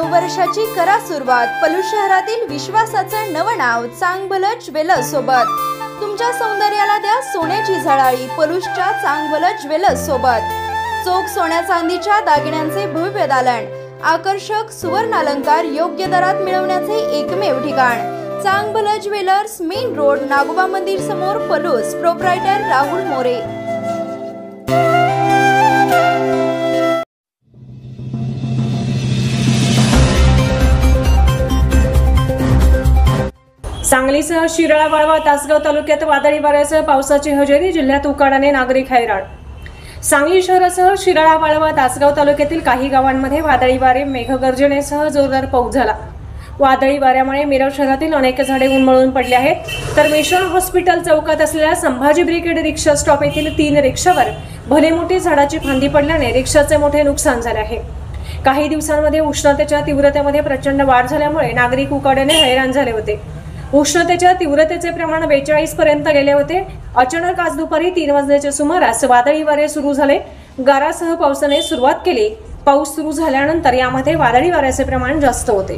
वर्षाची करा सुरुवात पलूस शहरातील विश्वासाचं नवं नाव चांगभलं ज्वेलर्स सोबत। तुमच्या सौंदर्याला द्या सोन्याची झळाळी पलूसच्या चांगभलं ज्वेलर्स सोबत। चोख सोन्या चांदीच्या दागिन्यांचे भव्य दालन, आकर्षक सुवर्ण अलंकार योग्य दरात मिळवण्याचे एकमेव ठिकाण चांगभलं ज्वेलर्स, मेन रोड, नागोबा मंदिर समोर, पलूस। प्रोप्रायटर राहुल मोरे। सांगलीसह शिराळा, वाळवा, तासगाव तालुक्यात वादळी वाऱ्यासह पावसाची हजेरी, जिल्ह्यात उकाडाने नागरिक हैराण। सांगली शहरासह शिराळा, वाळवा, तासगाव तालुक्यातील काही गावांमध्ये वादळी वारे, मेघगर्जनेसह जोरदार पाऊस झाला। वादळी वाऱ्यामुळे मिरज शहरातील अनेक झाडे उन्मळून पडली आहेत, तर मिशन हॉस्पिटल चौकात असलेल्या संभाजी ब्रिगेड रिक्षा स्टॉप येथील 3 रिक्षावर भले मोठी झाडाची फांदी पडल्याने रिक्षाचे मोठे नुकसान झाले आहे। काही दिवसांमध्ये उष्णतेच्या तीव्रतेमध्ये प्रचंड वाढ झाल्यामुळे नागरिक उकाड्याने हैराण झाले होते। उष्णतेच्या तीव्रतेचे प्रमाण 42 पर्यंत गेले होते। अचानक आज दुपारी 3 वाजण्याच्या सुमारास वादळी वारे सुरू झाले। गारासह पावसाने सुरुवात केली। पाऊस सुरू झाल्यानंतर यामध्ये वादळी वाऱ्याचे प्रमाण जास्त होते।